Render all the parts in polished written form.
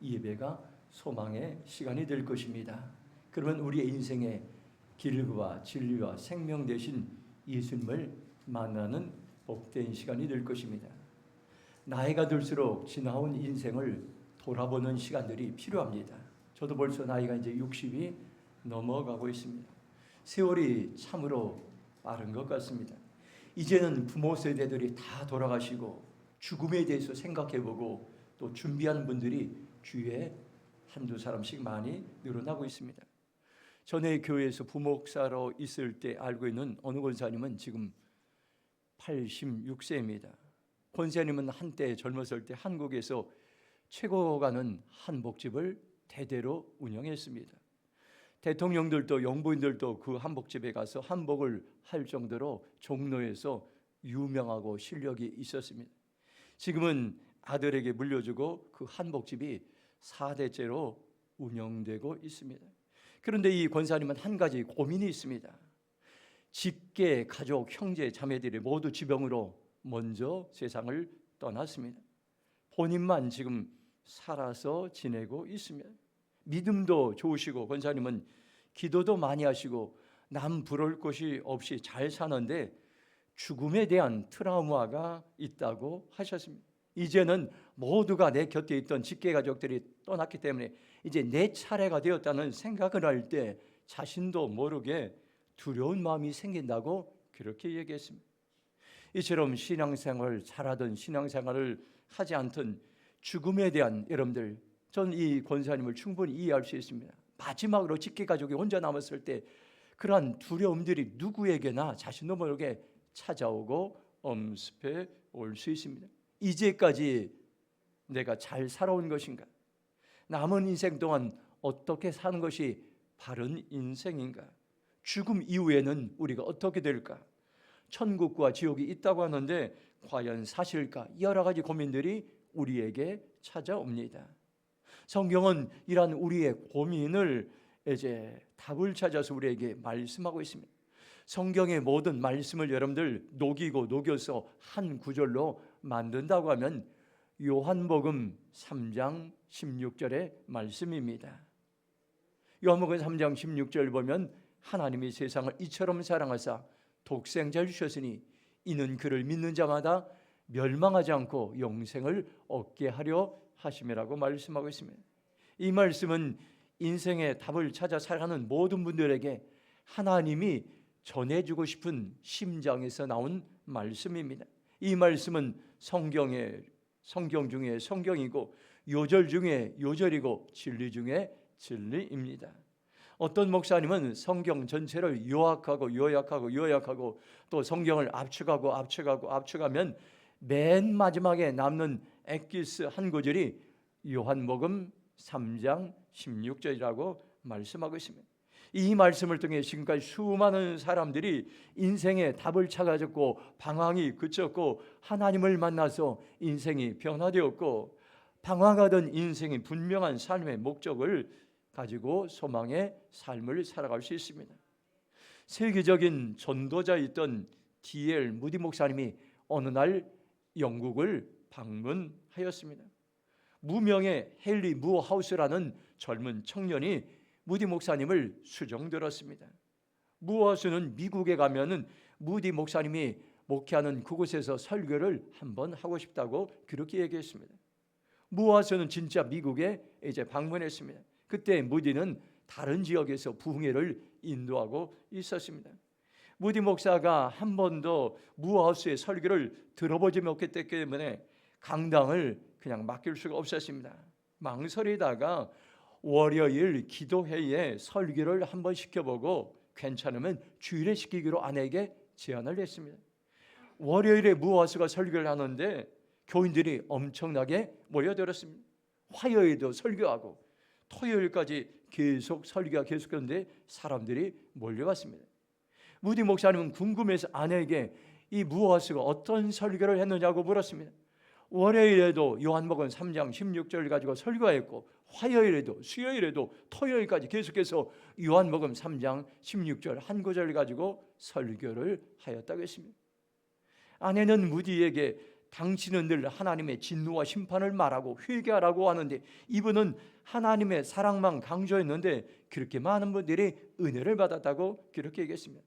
이 예배가 소망의 시간이 될 것입니다. 그러면 우리의 인생의 길과 진리와 생명 되신 예수님을 만나는 복된 시간이 될 것입니다. 나이가 들수록 지나온 인생을 돌아보는 시간들이 필요합니다. 저도 벌써 나이가 이제 60이 넘어가고 있습니다. 세월이 참으로 빠른 것 같습니다. 이제는 부모 세대들이 다 돌아가시고 죽음에 대해서 생각해보고 또 준비하는 분들이 주위에 한두 사람씩 많이 늘어나고 있습니다. 전에 교회에서 부목사로 있을 때 알고 있는 어느 권사님은 지금 86세입니다. 권사님은 한때 젊었을 때 한국에서 최고 가는 한복집을 대대로 운영했습니다. 대통령들도 영부인들도 그 한복집에 가서 한복을 할 정도로 종로에서 유명하고 실력이 있었습니다. 지금은 아들에게 물려주고 그 한복집이 4대째로 운영되고 있습니다. 그런데 이 권사님은 한 가지 고민이 있습니다. 직계, 가족, 형제, 자매들이 모두 지병으로 먼저 세상을 떠났습니다. 본인만 지금 살아서 지내고 있습니다. 믿음도 좋으시고 권사님은 기도도 많이 하시고 남 부러울 것이 없이 잘 사는데 죽음에 대한 트라우마가 있다고 하셨습니다. 이제는 모두가 내 곁에 있던 직계 가족들이 떠났기 때문에 이제 내 차례가 되었다는 생각을 할 때 자신도 모르게 두려운 마음이 생긴다고 그렇게 얘기했습니다. 이처럼 신앙생활을 잘하던 신앙생활을 하지 않던 죽음에 대한 여러분들, 저는 이 권사님을 충분히 이해할 수 있습니다. 마지막으로 직계 가족이 혼자 남았을 때 그러한 두려움들이 누구에게나 자신도 모르게 찾아오고 엄습해 올 수 있습니다. 이제까지 내가 잘 살아온 것인가? 남은 인생 동안 어떻게 사는 것이 바른 인생인가? 죽음 이후에는 우리가 어떻게 될까? 천국과 지옥이 있다고 하는데 과연 사실까? 여러 가지 고민들이 우리에게 찾아옵니다. 성경은 이러한 우리의 고민을 이제 답을 찾아서 우리에게 말씀하고 있습니다. 성경의 모든 말씀을 여러분들 녹여서 한 구절로 만든다고 하면 요한복음 3장 16절의 말씀입니다. 요한복음 3장 16절 보면 하나님이 세상을 이처럼 사랑하사 독생자를 주셨으니 이는 그를 믿는 자마다 멸망하지 않고 영생을 얻게 하려 하심이라고 말씀하고 있습니다. 이 말씀은 인생의 답을 찾아 살아가는 모든 분들에게 하나님이 전해주고 싶은 심장에서 나온 말씀입니다. 이 말씀은 성경 중에 성경이고 요절 중에 요절이고 진리 중에 진리입니다. 어떤 목사님은 성경 전체를 요약하고 또 성경을 압축하면 맨 마지막에 남는 엑기스 한 구절이 요한복음 3장 16절이라고 말씀하고 있습니다. 이 말씀을 통해 지금까지 수많은 사람들이 인생의 답을 찾아졌고 방황이 그쳤고 하나님을 만나서 인생이 변화되었고 방황하던 인생이 분명한 삶의 목적을 가지고 소망의 삶을 살아갈 수 있습니다. 세계적인 전도자였던 D.L. 무디 목사님이 어느 날 영국을 방문하였습니다. 무명의 헨리 무하우스라는 젊은 청년이 무디 목사님을 수종들었습니다. 무하우스는 미국에 가면은 무디 목사님이 목회하는 그곳에서 설교를 한번 하고 싶다고 그렇게 얘기했습니다. 무하우스는 진짜 미국에 이제 방문했습니다. 그때 무디는 다른 지역에서 부흥회를 인도하고 있었습니다. 무디 목사가 한 번도 무하우스의 설교를 들어보지 못했기 때문에 강당을 그냥 맡길 수가 없었습니다. 망설이다가 월요일 기도회에 설교를 한번 시켜보고 괜찮으면 주일에 시키기로 아내에게 제안을 했습니다. 월요일에 무하우스가 설교를 하는데 교인들이 엄청나게 모여들었습니다. 화요일도 설교하고 토요일까지 계속 설교가 계속했는데 사람들이 몰려왔습니다. 무디 목사님은 궁금해서 아내에게 이 무하우스가 어떤 설교를 했느냐고 물었습니다. 월요일에도 요한복음 3장 16절 가지고 설교했고 화요일에도 수요일에도 토요일까지 계속해서 요한복음 3장 16절 한 구절 가지고 설교를 하였다고 했습니다. 아내는 무디에게 당신은 늘 하나님의 진노와 심판을 말하고 회개하라고 하는데, 이분은 하나님의 사랑만 강조했는데 그렇게 많은 분들이 은혜를 받았다고 그렇게 얘기했습니다.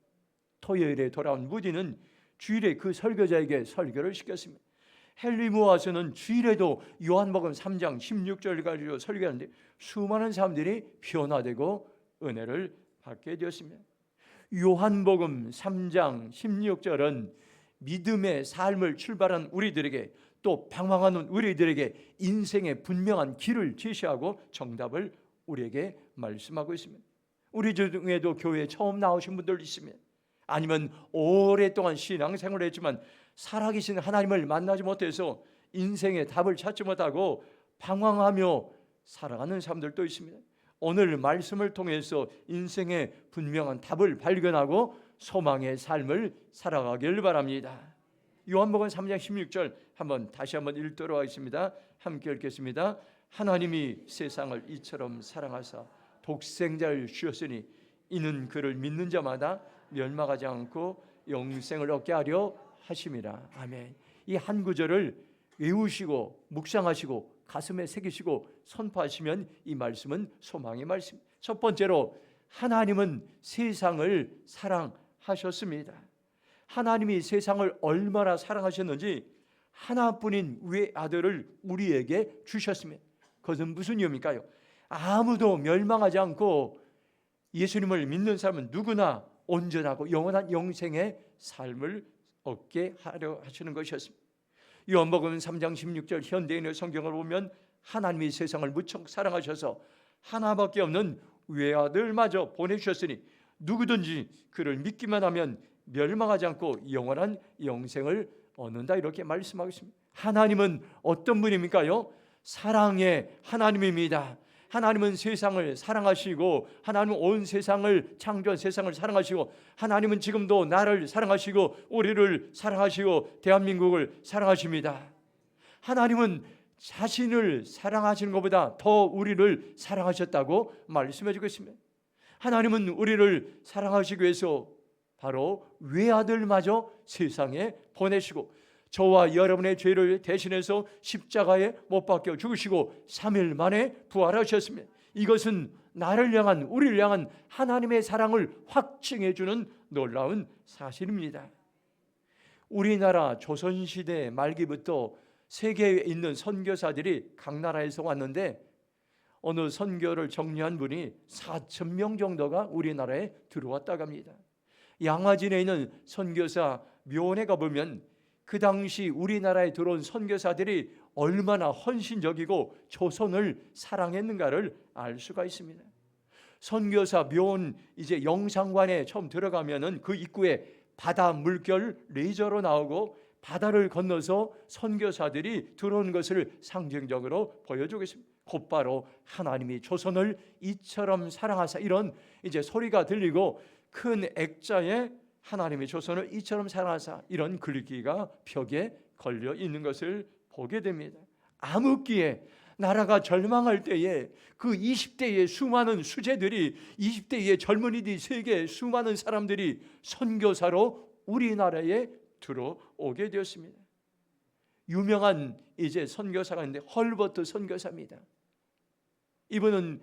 토요일에 돌아온 무디는 주일에 그 설교자에게 설교를 시켰습니다. 헨리 무아스는 주일에도 요한복음 3장 16절 가지고 설교하는데 수많은 사람들이 변화되고 은혜를 받게 되었습니다. 요한복음 3장 16절은 믿음의 삶을 출발한 우리들에게, 또 방황하는 우리들에게 인생의 분명한 길을 제시하고 정답을 우리에게 말씀하고 있습니다. 우리 중에도 교회에 처음 나오신 분들 있습니다. 아니면 오랫동안 신앙생활을 했지만 살아계신 하나님을 만나지 못해서 인생의 답을 찾지 못하고 방황하며 살아가는 사람들도 있습니다. 오늘 말씀을 통해서 인생의 분명한 답을 발견하고 소망의 삶을 살아가길 바랍니다. 요한복음 3장 16절 다시 한번 읽도록 하겠습니다. 함께 읽겠습니다. 하나님이 세상을 이처럼 사랑하사 독생자를 주셨으니 이는 그를 믿는 자마다 멸망하지 않고 영생을 얻게 하려 하심이라. 아멘. 이 한 구절을 외우시고 묵상하시고 가슴에 새기시고 선포하시면 이 말씀은 소망의 말씀. 첫 번째로, 하나님은 세상을 사랑하셨습니다. 하나님이 세상을 얼마나 사랑하셨는지 하나뿐인 외아들을 우리에게 주셨습니다. 그것은 무슨 이유입니까요? 아무도 멸망하지 않고 예수님을 믿는 사람은 누구나 온전하고 영원한 영생의 삶을 얻게 하려 하시는 것이었습니다. 요한복음 3장 16절 현대인의 성경을 보면 하나님이 세상을 무척 사랑하셔서 하나밖에 없는 외아들마저 보내주셨으니 누구든지 그를 믿기만 하면 멸망하지 않고 영원한 영생을 얻는다, 이렇게 말씀하고 있습니다. 하나님은 어떤 분입니까요? 사랑의 하나님입니다. 하나님은 세상을 사랑하시고, 하나님은 온 세상을 창조한 세상을 사랑하시고, 하나님은 지금도 나를 사랑하시고 우리를 사랑하시고 대한민국을 사랑하십니다. 하나님은 자신을 사랑하시는 것보다 더 우리를 사랑하셨다고 말씀해 주고 있습니다. 하나님은 우리를 사랑하시기 위해서 바로 외아들마저 세상에 보내시고, 저와 여러분의 죄를 대신해서 십자가에 못 박혀 죽으시고 3일 만에 부활하셨습니다. 이것은 나를 향한, 우리를 향한 하나님의 사랑을 확증해 주는 놀라운 사실입니다. 우리나라 조선시대 말기부터 세계에 있는 선교사들이 각 나라에서 왔는데 어느 선교를 정리한 분이 4,000명 정도가 우리나라에 들어왔다고 합니다. 양화진에 있는 선교사 묘원에 가보면 그 당시 우리나라에 들어온 선교사들이 얼마나 헌신적이고 조선을 사랑했는가를 알 수가 있습니다. 선교사 묘원 이제 영상관에 처음 들어가면은 그 입구에 바다 물결 레이저로 나오고 바다를 건너서 선교사들이 들어온 것을 상징적으로 보여주고 있습니다. 곧바로 하나님이 조선을 이처럼 사랑하사, 이런 이제 소리가 들리고 큰 액자에 하나님의 조선을 이처럼 사랑하사, 이런 글귀가 벽에 걸려 있는 것을 보게 됩니다. 암흑기에 나라가 절망할 때에 그 20대의 수많은 수재들이, 20대의 젊은이들이, 세계 수많은 사람들이 선교사로 우리나라에 들어오게 되었습니다. 유명한 이제 선교사가 있는데 헐버트 선교사입니다. 이분은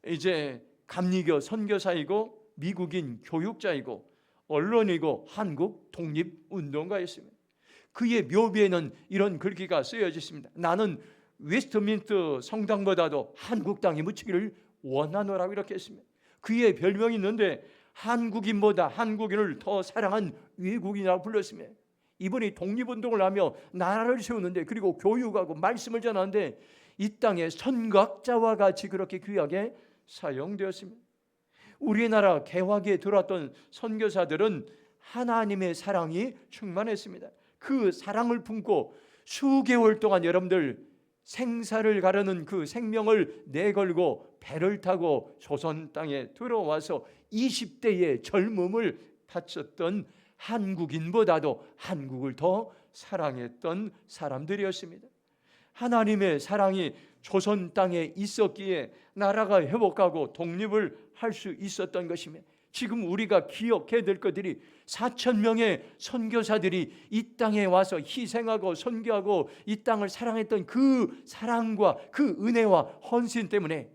이제 감리교 선교사이고 미국인 교육자이고 언론이고 한국 독립운동가였습니다. 그의 묘비에는 이런 글귀가 쓰여져 있습니다. 나는 웨스트민스터 성당보다도 한국 땅이 묻히기를 원하노라고 이렇게 했습니다. 그의 별명이 있는데 한국인보다 한국인을 더 사랑한 외국인이라고 불렀습니다. 이분이 독립운동을 하며 나라를 세우는데, 그리고 교육하고 말씀을 전하는데 이 땅에 선각자와 같이 그렇게 귀하게 사용되었습니다. 우리나라 개화기에 들어왔던 선교사들은 하나님의 사랑이 충만했습니다. 그 사랑을 품고 수개월 동안 여러분들 생사를 가르는 그 생명을 내걸고 배를 타고 조선 땅에 들어와서 20대의 젊음을 바쳤던 한국인보다도 한국을 더 사랑했던 사람들이었습니다. 하나님의 사랑이 조선 땅에 있었기에 나라가 회복하고 독립을 할 수 있었던 것이며, 지금 우리가 기억해야 될 것들이 4,000명의 선교사들이 이 땅에 와서 희생하고 선교하고 이 땅을 사랑했던 그 사랑과 그 은혜와 헌신 때문에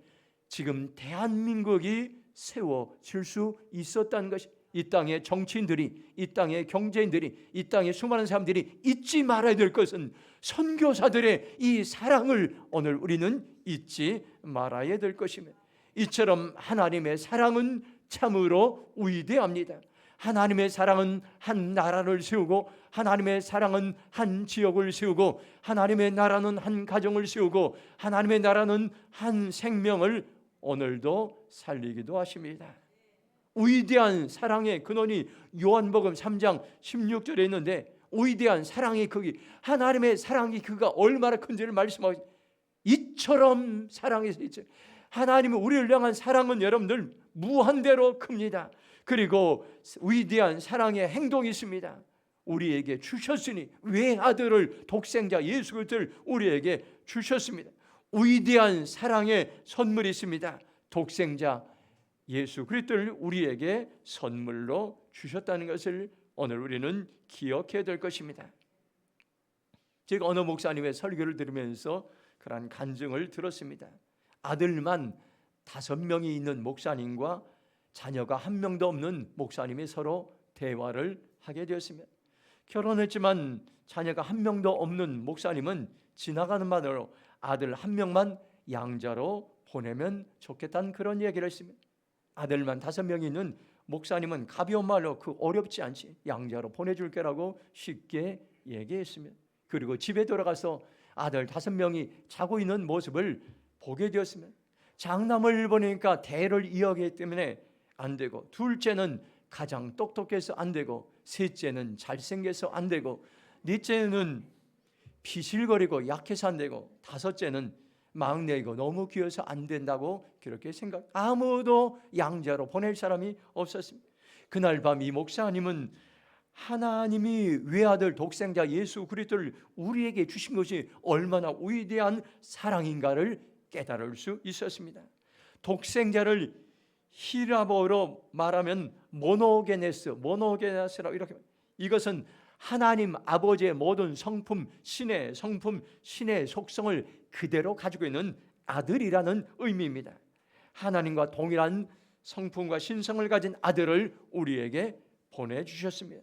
지금 대한민국이 세워질 수 있었다는 것이, 이 땅의 정치인들이, 이 땅의 경제인들이, 이 땅의 수많은 사람들이 잊지 말아야 될 것은 선교사들의 이 사랑을 오늘 우리는 잊지 말아야 될 것입니다. 이처럼 하나님의 사랑은 참으로 위대합니다. 하나님의 사랑은 한 나라를 세우고, 하나님의 사랑은 한 지역을 세우고, 하나님의 나라는 한 가정을 세우고, 하나님의 나라는 한 생명을 오늘도 살리기도 하십니다. 위대한 사랑의 근원이 요한복음 3장 16절에 있는데, 위대한 사랑의 극이, 하나님의 사랑이 그가 얼마나 큰지를 말씀하고, 이처럼 사랑해서 있죠. 하나님의 우리를 향한 사랑은 여러분들 무한대로 큽니다. 그리고 위대한 사랑의 행동이 있습니다. 우리에게 주셨으니, 외아들을, 독생자 예수 그리스도를 우리에게 주셨습니다. 위대한 사랑의 선물이 있습니다. 독생자 예수 그리스도를 우리에게 선물로 주셨다는 것을 오늘 우리는 기억해야 될 것입니다. 제가 어느 목사님의 설교를 들으면서 그러한 간증을 들었습니다. 아들만 5명이 있는 목사님과 자녀가 1명도 없는 목사님이 서로 대화를 하게 되었습니다. 결혼했지만 자녀가 1명도 없는 목사님은 지나가는 말로 아들 1명만 양자로 보내면 좋겠다는 그런 얘기를 했습니다. 아들만 5명이 있는 목사님은 가벼운 말로 그 어렵지 않지, 양자로 보내줄 게라고 쉽게 얘기했습니다. 그리고 집에 돌아가서 아들 5명이 자고 있는 모습을 보게 되었습니다. 장남을 보니까 대를 이어가기 때문에 안 되고, 둘째는 가장 똑똑해서 안 되고, 셋째는 잘생겨서 안 되고, 넷째는 비실거리고 약해서 안 되고, 다섯째는 막내이고 너무 귀여워서 안 된다고 그렇게 생각, 아무도 양자로 보낼 사람이 없었습니다. 그날 밤 이 목사님은 하나님이 외아들 독생자 예수 그리스도를 우리에게 주신 것이 얼마나 위대한 사랑인가를 깨달을 수 있었습니다. 독생자를 히라보로 말하면 모노게네스라고 이렇게, 이것은 하나님 아버지의 모든 성품, 신의 성품, 신의 속성을 그대로 가지고 있는 아들이라는 의미입니다. 하나님과 동일한 성품과 신성을 가진 아들을 우리에게 보내주셨습니다.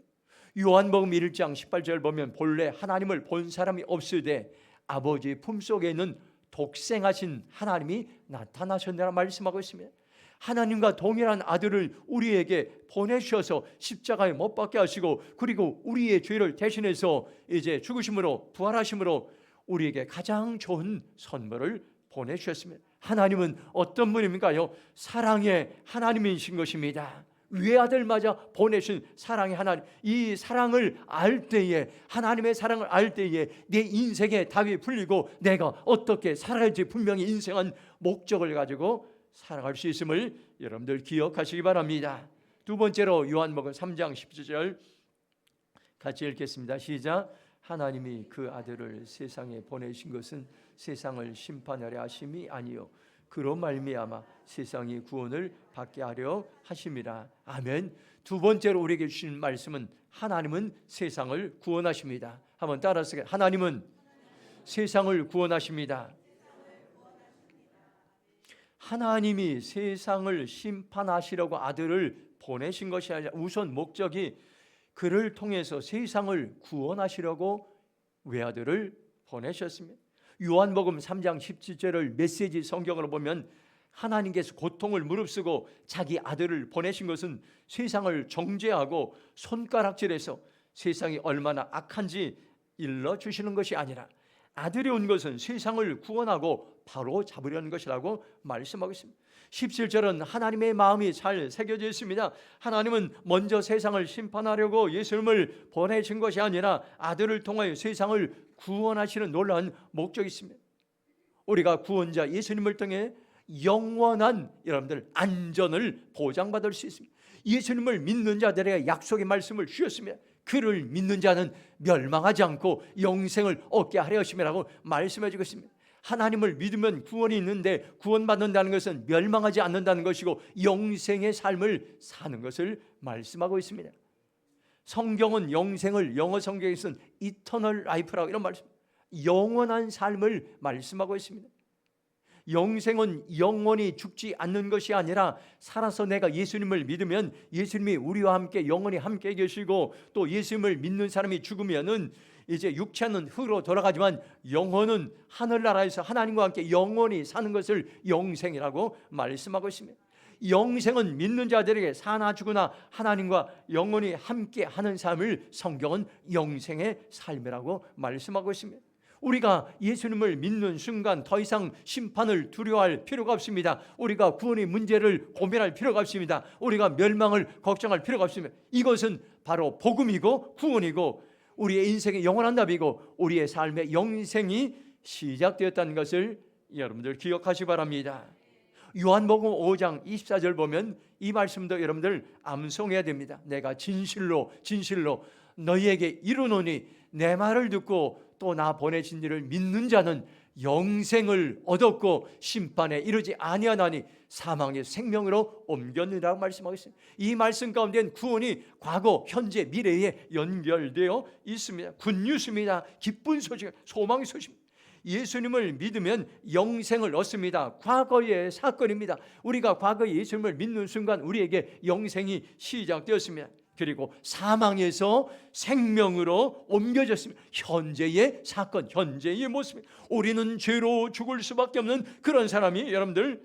요한복음 1장 18절 보면 본래 하나님을 본 사람이 없으되 아버지 품속에 있는 독생하신 하나님이 나타나셨느라 말씀하고 있습니다. 하나님과 동일한 아들을 우리에게 보내주셔서 십자가에 못 박게 하시고, 그리고 우리의 죄를 대신해서 이제 죽으심으로 부활하심으로 우리에게 가장 좋은 선물을 보내주셨습니다. 하나님은 어떤 분입니까요? 사랑의 하나님이신 것입니다. 외아들마저 보내신 사랑의 하나님, 이 사랑을 알 때에, 하나님의 사랑을 알 때에 내 인생의 답이 풀리고 내가 어떻게 살아야지 분명히 인생은 목적을 가지고 살아갈 수 있음을 여러분들 기억하시기 바랍니다. 두 번째로 요한복음 3장 17절 같이 읽겠습니다. 시작. 하나님이 그 아들을 세상에 보내신 것은 세상을 심판하려 하심이 아니요 그로 말미암아 세상이 구원을 받게 하려 하심이라. 아멘. 두 번째로 우리에게 주신 말씀은 하나님은 세상을 구원하십니다. 한번 따라서, 하나님은 세상을 구원하십니다. 하나님이 세상을 심판하시려고 아들을 보내신 것이 아니라 우선 목적이 그를 통해서 세상을 구원하시려고 외아들을 보내셨습니다. 요한복음 3장 17절을 메시지 성경으로 보면 하나님께서 고통을 무릅쓰고 자기 아들을 보내신 것은 세상을 정죄하고 손가락질해서 세상이 얼마나 악한지 일러주시는 것이 아니라 아들이 온 것은 세상을 구원하고 바로 잡으려는 것이라고 말씀하고 있습니다. 17절은 하나님의 마음이 잘 새겨져 있습니다. 하나님은 먼저 세상을 심판하려고 예수님을 보내신 것이 아니라 아들을 통하여 세상을 구원하시는 놀라운 목적이 있습니다. 우리가 구원자 예수님을 통해 영원한 여러분들 안전을 보장받을 수 있습니다. 예수님을 믿는 자들에게 약속의 말씀을 주셨습니다. 그를 믿는 자는 멸망하지 않고 영생을 얻게 하려 하심이라고 말씀해 주고 있습니다. 하나님을 믿으면 구원이 있는데 구원받는다는 것은 멸망하지 않는다는 것이고 영생의 삶을 사는 것을 말씀하고 있습니다. 성경은 영생을 영어 성경에서는 eternal life라고 이런 말씀, 영원한 삶을 말씀하고 있습니다. 영생은 영원히 죽지 않는 것이 아니라 살아서 내가 예수님을 믿으면 예수님이 우리와 함께 영원히 함께 계시고, 또 예수님을 믿는 사람이 죽으면은 이제 육체는 흙으로 돌아가지만 영혼은 하늘나라에서 하나님과 함께 영원히 사는 것을 영생이라고 말씀하고 있습니다. 영생은 믿는 자들에게 사나 죽으나 하나님과 영원히 함께 하는 삶을 성경은 영생의 삶이라고 말씀하고 있습니다. 우리가 예수님을 믿는 순간 더 이상 심판을 두려워할 필요가 없습니다. 우리가 구원의 문제를 고민할 필요가 없습니다. 우리가 멸망을 걱정할 필요가 없습니다. 이것은 바로 복음이고 구원이고 우리의 인생의 영원한 답이고 우리의 삶의 영생이 시작되었다는 것을 여러분들 기억하시기 바랍니다. 요한복음 5장 24절 보면 이 말씀도 여러분들 암송해야 됩니다. 내가 진실로 너희에게 이르노니 내 말을 듣고 또 나 보내신 이를 믿는 자는 영생을 얻었고 심판에 이르지 아니하나니 사망의 생명으로 옮겼느라고 말씀하고 있습니다. 이 말씀 가운데는 구원이 과거, 현재, 미래에 연결되어 있습니다. 굿뉴스입니다. 기쁜 소식, 소망의 소식입니다. 예수님을 믿으면 영생을 얻습니다. 과거의 사건입니다. 우리가 과거에 예수님을 믿는 순간 우리에게 영생이 시작되었습니다. 그리고 사망에서 생명으로 옮겨졌습니다. 현재의 사건, 현재의 모습입니다. 우리는 죄로 죽을 수밖에 없는 그런 사람이 여러분들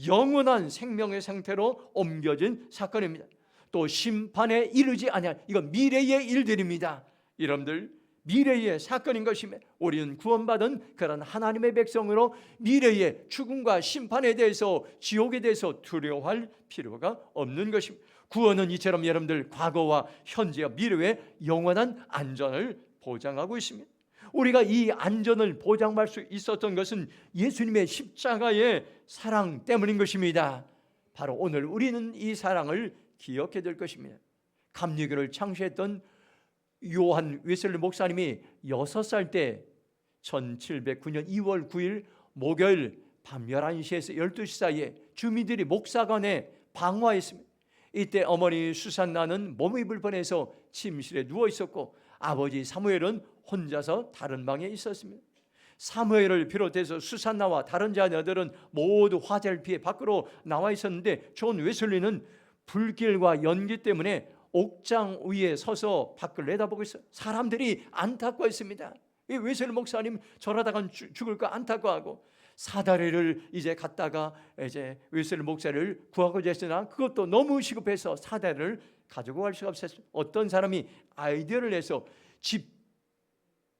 영원한 생명의 상태로 옮겨진 사건입니다. 또 심판에 이르지 아니할, 이건 미래의 일들입니다. 여러분들 미래의 사건인 것입니다. 우리는 구원받은 그런 하나님의 백성으로 미래의 죽음과 심판에 대해서, 지옥에 대해서 두려워할 필요가 없는 것입니다. 구원은 이처럼 여러분들 과거와 현재와 미래의 영원한 안전을 보장하고 있습니다. 우리가 이 안전을 보장할 수 있었던 것은 예수님의 십자가의 사랑 때문인 것입니다. 바로 오늘 우리는 이 사랑을 기억해야 될 것입니다. 감리교를 창시했던 요한 웨슬리 목사님이 6살 때 1709년 2월 9일 목요일 밤 11시에서 12시 사이에 주민들이 목사관에 방화했습니다. 이때 어머니 수산나는 몸이 불편해서 침실에 누워 있었고 아버지 사무엘은 혼자서 다른 방에 있었습니다. 사무엘을 비롯해서 수산나와 다른 자녀들은 모두 화재를 피해 밖으로 나와 있었는데 존 웨슬리는 불길과 연기 때문에 옥장 위에 서서 밖을 내다보고 있어요. 사람들이 안타까워했습니다. 이 웨슬리 목사님 저러다간 죽을까 안타까워하고 사다리를 이제 갖다가 이제 웨슬리 목사를 구하고자 했으나 그것도 너무 시급해서 사다리를 가지고 갈 수가 없었어요. 어떤 사람이 아이디어를 내서 집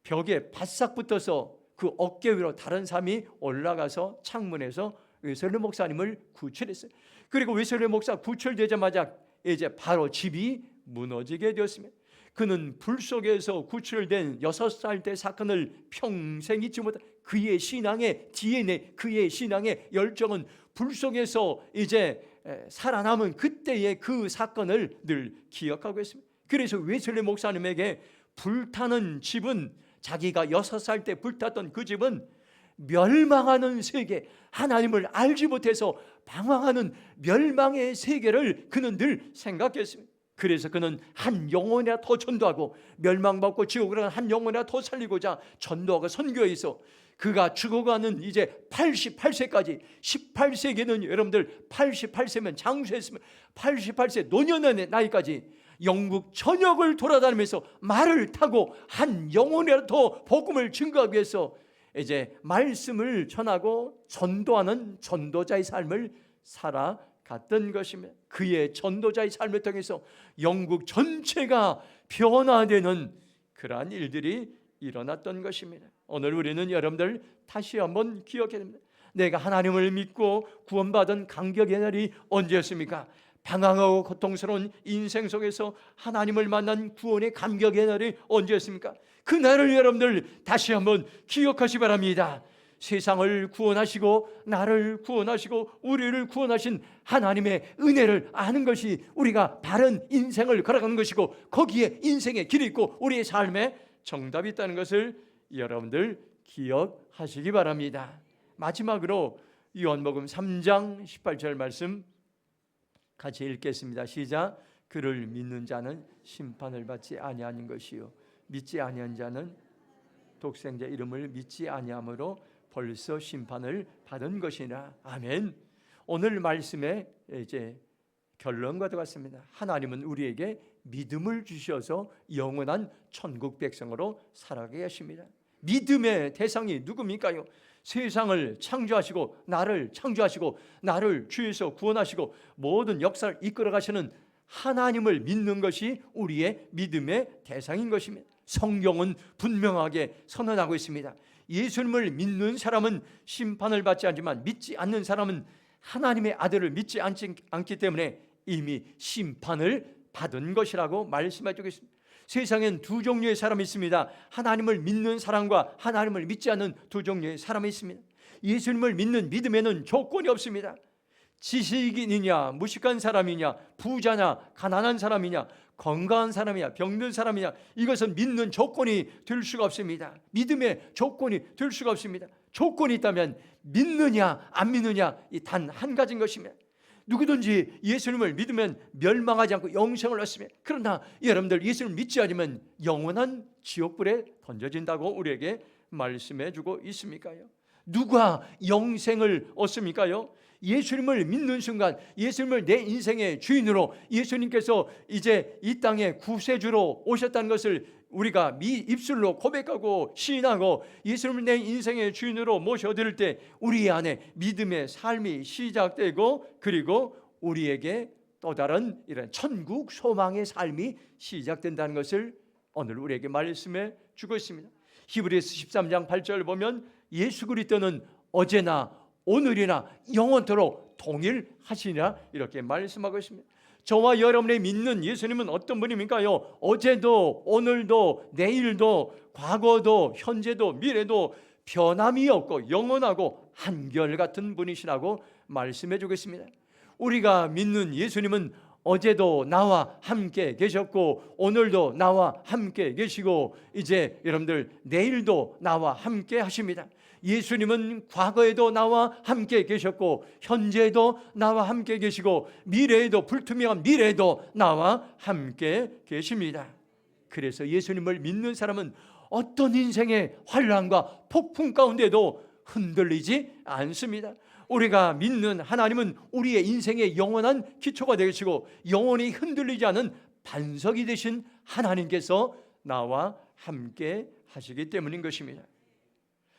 벽에 바싹 붙어서 그 어깨 위로 다른 사람이 올라가서 창문에서 웨슬리 목사님을 구출했어요. 그리고 웨슬리 목사 구출되자마자 이제 바로 집이 무너지게 되었습니다. 그는 불 속에서 구출된 6살 때 사건을 평생 잊지 못한 그의 신앙의 DNA, 그의 신앙의 열정은 불 속에서 이제 살아남은 그때의 그 사건을 늘 기억하고 있습니다. 그래서 웨슬리 목사님에게 불타는 집은, 자기가 6살 때 불탔던 그 집은 멸망하는 세계, 하나님을 알지 못해서 방황하는 멸망의 세계를 그는 늘 생각했습니다. 그래서 그는 한 영혼이라 더 전도하고 멸망받고 지옥으로 가는 한 영혼이라 더 살리고자 전도하고 선교해서 그가 죽어가는 이제 88세까지, 18세기는 여러분들 88세면 장수했으면 88세 노년의 나이까지 영국 전역을 돌아다니면서 말을 타고 한 영혼이라 더 복음을 증거하기 위해서 이제 말씀을 전하고 전도하는 전도자의 삶을 살아갔던 것입니다. 그의 전도자의 삶을 통해서 영국 전체가 변화되는 그러한 일들이 일어났던 것입니다. 오늘 우리는 여러분들 다시 한번 기억해야 됩니다. 내가 하나님을 믿고 구원받은 감격의 날이 언제였습니까? 방황하고 고통스러운 인생 속에서 하나님을 만난 구원의 감격의 날이 언제였습니까? 그 날을 여러분들 다시 한번 기억하시기 바랍니다. 세상을 구원하시고 나를 구원하시고 우리를 구원하신 하나님의 은혜를 아는 것이 우리가 바른 인생을 걸어가는 것이고 거기에 인생의 길이 있고 우리의 삶에 정답이 있다는 것을 여러분들 기억하시기 바랍니다. 마지막으로 요한복음 3장 18절 말씀 같이 읽겠습니다. 시작. 그를 믿는 자는 심판을 받지 아니하는 것이요 믿지 아니한 자는 독생자 이름을 믿지 아니함으로 벌써 심판을 받은 것이라. 아멘. 오늘 말씀의 이제 결론과 같습니다. 하나님은 우리에게 믿음을 주셔서 영원한 천국 백성으로 살아가게 하십니다. 믿음의 대상이 누굽니까요? 세상을 창조하시고 나를 창조하시고 나를 죄에서 구원하시고 모든 역사를 이끌어 가시는 하나님을 믿는 것이 우리의 믿음의 대상인 것입니다. 성경은 분명하게 선언하고 있습니다. 예수님을 믿는 사람은 심판을 받지 않지만 믿지 않는 사람은 하나님의 아들을 믿지 않기 때문에 이미 심판을 받은 것이라고 말씀해 주고 있습니다. 세상엔 두 종류의 사람이 있습니다. 하나님을 믿는 사람과 하나님을 믿지 않는 두 종류의 사람이 있습니다. 예수님을 믿는 믿음에는 조건이 없습니다. 지식인이냐 무식한 사람이냐 부자냐 가난한 사람이냐 건강한 사람이냐 병든 사람이냐 이것은 믿는 조건이 될 수가 없습니다. 믿음의 조건이 될 수가 없습니다. 조건이 있다면 믿느냐 안 믿느냐 이 단 한 가지인 것입니다. 누구든지 예수님을 믿으면 멸망하지 않고 영생을 얻습니다. 그러나 여러분들 예수님을 믿지 않으면 영원한 지옥불에 던져진다고 우리에게 말씀해 주고 있습니까요? 누가 영생을 얻습니까요? 예수님을 믿는 순간 예수님을 내 인생의 주인으로 예수님께서 이제 이 땅에 구세주로 오셨다는 것을 우리가 입술로 고백하고 시인하고 예수님을 내 인생의 주인으로 모셔드릴 때 우리 안에 믿음의 삶이 시작되고 그리고 우리에게 또 다른 이런 천국 소망의 삶이 시작된다는 것을 오늘 우리에게 말씀해 주고 있습니다. 히브리서 13장 8절 보면 예수 그리스도는 어제나 오늘이나 영원토록 동일하시냐 이렇게 말씀하고 있습니다. 저와 여러분의 믿는 예수님은 어떤 분입니까요? 어제도 오늘도 내일도 과거도 현재도 미래도 변함이 없고 영원하고 한결같은 분이시라고 말씀해 주겠습니다. 우리가 믿는 예수님은 어제도 나와 함께 계셨고 오늘도 나와 함께 계시고 이제 여러분들 내일도 나와 함께 하십니다. 예수님은 과거에도 나와 함께 계셨고 현재도 나와 함께 계시고 미래에도 불투명한 미래에도 나와 함께 계십니다. 그래서 예수님을 믿는 사람은 어떤 인생의 환난과 폭풍 가운데도 흔들리지 않습니다. 우리가 믿는 하나님은 우리의 인생의 영원한 기초가 되시고 영원히 흔들리지 않은 반석이 되신 하나님께서 나와 함께 하시기 때문인 것입니다.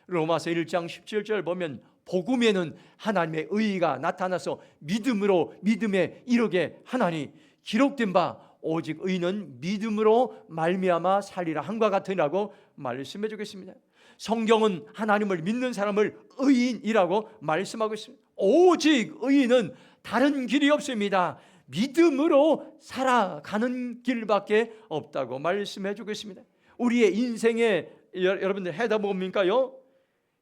로마서 1장 17절 보면 복음에는 하나님의 의의가 나타나서 믿음으로 믿음에 이르게 하나니 기록된 바 오직 의는 믿음으로 말미암아 살리라 한과 같으라고 말씀해 주겠습니다. 성경은 하나님을 믿는 사람을 의인이라고 말씀하고 있습니다. 오직 의인은 다른 길이 없습니다. 믿음으로 살아가는 길밖에 없다고 말씀해 주겠습니다. 우리의 인생의 여러분들 해답은 뭡니까요?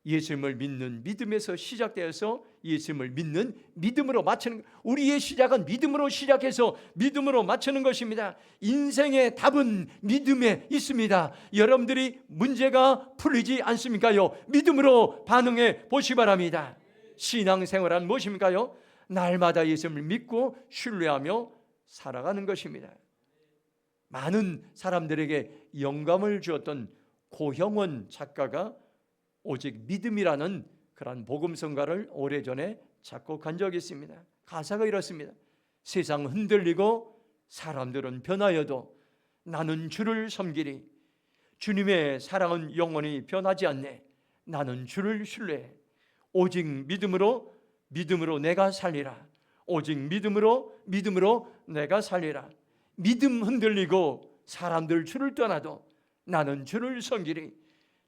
예수님을 믿는 믿음에서 시작되어서 예수님을 믿는 믿음으로 마치는, 우리의 시작은 믿음으로 시작해서 믿음으로 마치는 것입니다. 인생의 답은 믿음에 있습니다. 여러분들이 문제가 풀리지 않습니까요? 믿음으로 반응해 보시 바랍니다. 신앙생활은 무엇입니까요? 날마다 예수님을 믿고 신뢰하며 살아가는 것입니다. 많은 사람들에게 영감을 주었던 고형원 작가가 오직 믿음이라는 그런 복음성가를 오래전에 작곡한 적이 있습니다. 가사가 이렇습니다. 세상 흔들리고 사람들은 변하여도 나는 주를 섬기리. 주님의 사랑은 영원히 변하지 않네. 나는 주를 신뢰해. 오직 믿음으로 내가 살리라. 오직 믿음으로 내가 살리라. 믿음 흔들리고 사람들 주를 떠나도 나는 주를 섬기리.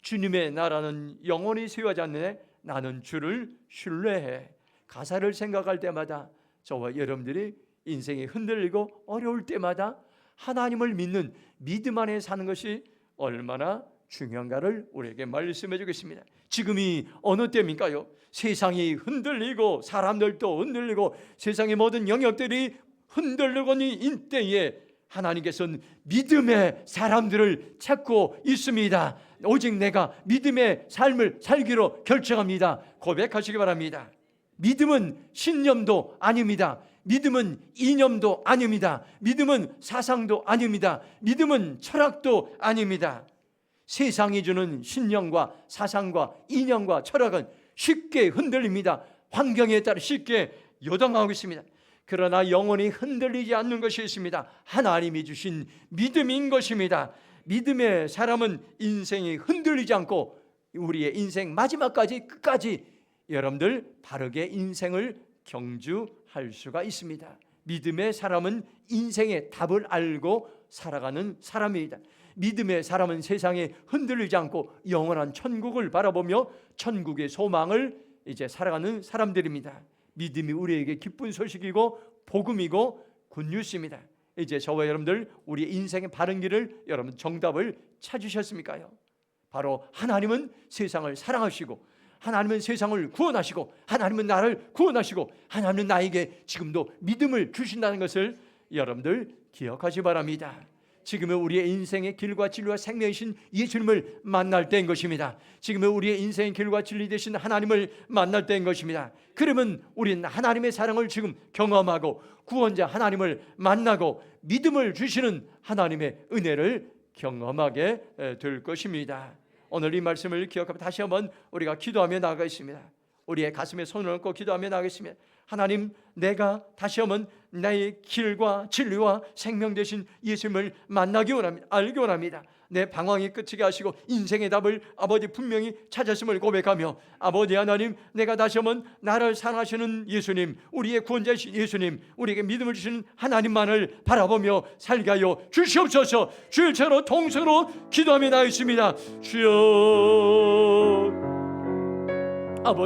주님의 나라는 영원히 세워지 않네. 나는 주를 신뢰해. 가사를 생각할 때마다 저와 여러분들이 인생이 흔들리고 어려울 때마다 하나님을 믿는 믿음 안에 사는 것이 얼마나 중요한가를 우리에게 말씀해 주겠습니다. 지금이 어느 때입니까요? 세상이 흔들리고 사람들도 흔들리고 세상의 모든 영역들이 흔들리고 있는 때에 하나님께서는 믿음의 사람들을 찾고 있습니다. 오직 내가 믿음의 삶을 살기로 결정합니다. 고백하시기 바랍니다. 믿음은 신념도 아닙니다. 믿음은 이념도 아닙니다. 믿음은 사상도 아닙니다. 믿음은 철학도 아닙니다. 세상이 주는 신념과 사상과 이념과 철학은 쉽게 흔들립니다. 환경에 따라 쉽게 요동하고 있습니다. 그러나 영원히 흔들리지 않는 것이 있습니다. 하나님이 주신 믿음인 것입니다. 믿음의 사람은 인생이 흔들리지 않고 우리의 인생 마지막까지 끝까지 여러분들 바르게 인생을 경주할 수가 있습니다. 믿음의 사람은 인생의 답을 알고 살아가는 사람입니다. 믿음의 사람은 세상에 흔들리지 않고 영원한 천국을 바라보며 천국의 소망을 이제 살아가는 사람들입니다. 믿음이 우리에게 기쁜 소식이고 복음이고 굿뉴스입니다. 이제 저와 여러분들 우리 인생의 바른 길을 여러분 정답을 찾으셨습니까요? 바로 하나님은 세상을 사랑하시고 하나님은 세상을 구원하시고 하나님은 나를 구원하시고 하나님은 나에게 지금도 믿음을 주신다는 것을 여러분들 기억하시 바랍니다. 지금은 우리의 인생의 길과 진리와 생명이신 예수님을 만날 때인 것입니다. 지금은 우리의 인생의 길과 진리 되신 하나님을 만날 때인 것입니다. 그러면 우리는 하나님의 사랑을 지금 경험하고 구원자 하나님을 만나고 믿음을 주시는 하나님의 은혜를 경험하게 될 것입니다. 오늘 이 말씀을 기억하며 다시 한번 우리가 기도하며 나아가겠습니다. 우리의 가슴에 손을 얹고 기도하며 나아가겠습니다. 하나님, 내가 다시 한번 나의 길과 진리와 생명 되신 예수님을 만나기 원합니다. 알기 원합니다. 내 방황이 끝이게 하시고 인생의 답을 아버지 분명히 찾았음을 고백하며 아버지 하나님, 내가 다시 한번 나를 사랑하시는 예수님, 우리의 구원자이신 예수님, 우리에게 믿음을 주시는 하나님만을 바라보며 살게 하여 주시옵소서. 주의 이름으로 통성으로 기도하며 나아가겠습니다. 주여 아버지